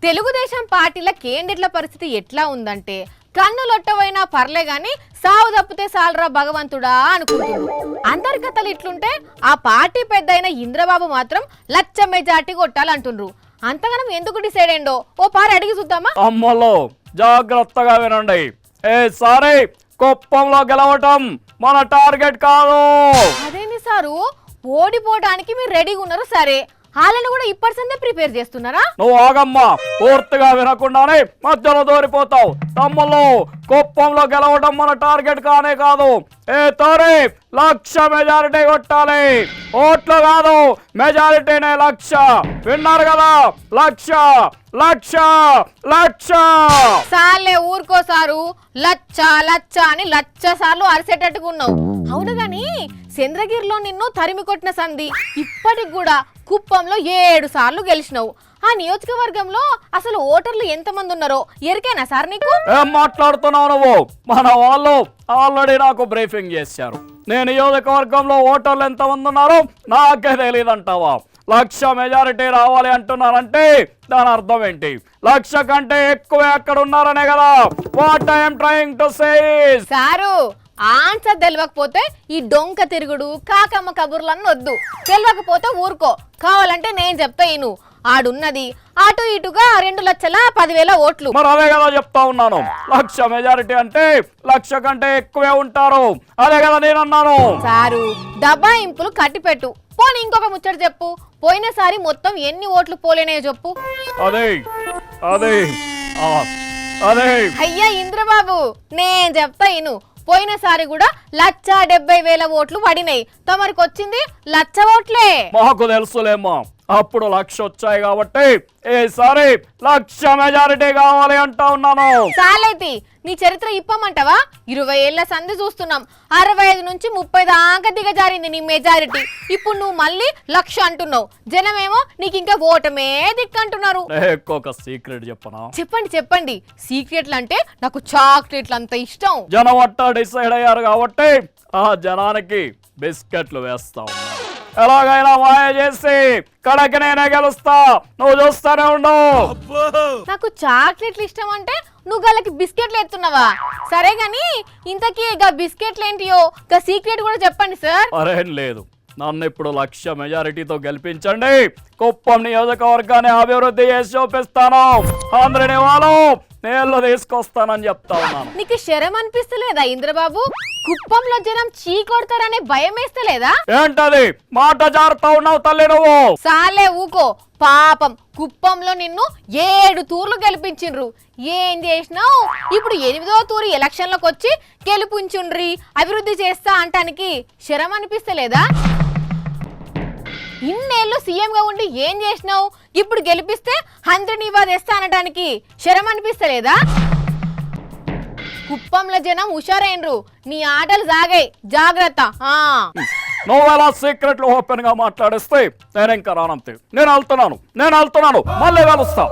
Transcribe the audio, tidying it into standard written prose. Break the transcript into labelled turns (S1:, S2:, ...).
S1: తెలుగుదేశం పార్టీల కేండిడేట్ల పరిస్థితి ఎట్లా ఉందంటే కన్నులొట్టవైనా పర్లే గాని సావు తప్పితే సాలరా భగవంతుడా అనుకుంటున్నారు. అందరి కథలు ఇట్లుంటే ఆ పార్టీ పెద్దయిన ఇంద్రబాబు మాత్రం లచ్చ మెజార్టీ కొట్టాలంటుండ్రు. అంతగానం ఎందుకు డిసైడ్ అయ్యిండో ఓ పారి అడిగి చూద్దామా?
S2: అమ్మలో జాగ్రత్తగా వినండి. సారీ, కుప్పంలో గెలవటం మన టార్గెట్ కాదు.
S1: అదేంటి సారు, ఓడిపోవడానికి మీరు రెడీగా ఉన్నారు సరే, వాళ్ళని కూడా ఇప్పటి సందే ప్రిపేర్ చేస్తున్నారా?
S2: నువ్వు ఆగమ్మా, పూర్తిగా వినకుండానే మధ్యలో దూరిపోతావు. తమ్ముళ్ళు, కుప్పంలో గెలవడం మన టార్గెట్ కానే కాదు. తోరే 1,00,000 మెజారిటీ కొట్టాలి. ఓట్లు కాదు, మెజారిటీనే 1,00,000. విన్నారు కదా, 1,00,000
S1: సార్లే ఊరుకోసారు. లచ్చ లచ్చ అని 1,00,000 సార్లు అరిసేటట్టుగా ఉన్నావు. అవును గాని చంద్రగిరిలో నిన్ను తరిమి కొట్టిన సంధి ఇప్పటికి కూడా కుప్పంలో 7 సార్లు గెలిచినావు. ఆ నియోజకవర్గంలో అసలు ఓటర్లు ఎంతమంది ఉన్నారో ఎరికేనా సార్ నీకు?
S2: ఏం మాట్లాడుతున్నావు నువ్వు? మన వాళ్ళు ఆల్రెడీ నాకు బ్రీఫింగ్ చేశారు. నేను నియోజకవర్గంలో ఓటర్లు ఎంతమంది ఉన్నారో నాకే తెలియదంటావా? 1,00,000 మెజారిటీ రావాలి అంటున్నారంటే దాని అర్థం ఏంటి? 1,00,000 కంటే ఎక్కువ ఎక్కడ ఉన్నారనే కదా. What I'm trying to say is,
S1: sir answer తెలియకపోతే ఈ డొంక తిరుగుడు కాకమ్మ కబుర్లన్నీ వద్దు. తెలియకపోతే ఊరుకో, కావాలంటే నేను చెప్తా ఇను. ఆడున్నది అటు ఇటుగా 2,10,000 ఓట్లు.
S2: మరి అదే కదా చెప్తా ఉన్నాను. 1,00,000 మెజారిటీ అంటే 1,00,000 కంటే ఎక్కువే ఉంటారు. అదే కదా నేను అన్నాను.
S1: సారు దబాయింపులు కట్టిపెట్టు. పోనీ ఇంకొక ముచ్చట చెప్పు. పోయినసారి మొత్తం ఎన్ని ఓట్లు పోలేనే చెప్పు.
S2: అదే అదే అదే
S1: అయ్యా ఇంద్రబాబు, నేను చెప్తా ఇను. పోయినసారి కూడా 1,70,000 ఓట్లు పడినాయి. తమరికి వచ్చింది 1,00,000 ఓట్లే.
S2: మాకు తెలుసులేమ్మా, అప్పుడు 1,00,000 వచ్చాయి కాబట్టి ఈసారి 1,00,000 మెజారిటీ కావాలి అంటా ఉన్నాను.
S1: చాలైతే నీ చరిత్ర ఇప్పమంటావా? 20 ఏళ్ల సంధి చూస్తున్నాం. 65 నుంచి 30 దాకా దిగజారింది నీ మెజారిటీ. ఇప్పుడు నువ్వు మళ్ళీ 1,00,000 అంటున్నావు. జనమేమో నీకు ఇంకా ఓటమే దిక్కంటున్నారు.
S2: ఒక సీక్రెట్ చెప్పనా?
S1: చెప్పండి చెప్పండి. సీక్రెట్లు అంటే నాకు చాక్లెట్లు అంత ఇష్టం.
S2: జనం అట్టా డిసైడ్ అయ్యారు కాబట్టి ఆ జనానికి బిస్కెట్లు వేస్తా ఉన్నారు. ఎలాగైనా మాయ చేసి కడకి నేనే గెలుస్తా, నువ్వు చూస్తానే ఉండు.
S1: నాకు చాక్లెట్లు ఇష్టం అంటే నువ్వు గలకి బిస్కెట్లు ఎత్తున్నావా? సరే గాని ఇంతకీ గా బిస్కెట్లు ఏంటియో గా సీక్రెట్ కూడా చెప్పండి సార్.
S2: మరేం లేదు, నన్ను ఇప్పుడు 1,00,000 మెజారిటీతో గెలిపించండి. కుప్పం నియోజకవర్గాన్ని అభివృద్ధి చేసి చూపిస్తాను. అందరిని వాళ్ళు నేళ్ళు తీసుకొస్తానని చెప్తా ఉన్నాను.
S1: నీకు శరం అనిపిస్తలేదా ఇంద్రబాబు? కుప్పంలో జనం చీ కొడతారనే భయం వేస్తలేదా?
S2: ఏంటది మాట జారుతా ఉన్నావు తల్లి నువ్వు?
S1: సాలే ఊకో. పాపం కుప్పంలో నిన్ను 7 తూర్లు గెలిపించిండ్రు. ఏం చేసినావు? ఇప్పుడు 8వ తూరు ఎలక్షన్లకు వచ్చి గెలిపించుండ్రి, అభివృద్ధి చేస్తా అంటానికి శరం అనిపిస్తలేదా? ఇన్నేళ్ళు సీఎంగా ఉండి ఏం చేసినావు? ఇప్పుడు గెలిపిస్తే 100 నివాద తెస్తా అనడానికి శరం అనిపిస్తలేదా? కుప్పంలో జనం హుషారైనరు, నీ ఆటలు సాగాయి, జాగ్రత్త.
S2: నువ్వు ఎలా సీక్రెట్లు ఓపెన్ గా మాట్లాడిస్తే నేను ఇంకా రానంతే. నేను వెళ్తున్నాను, మళ్ళీ కలుస్తా.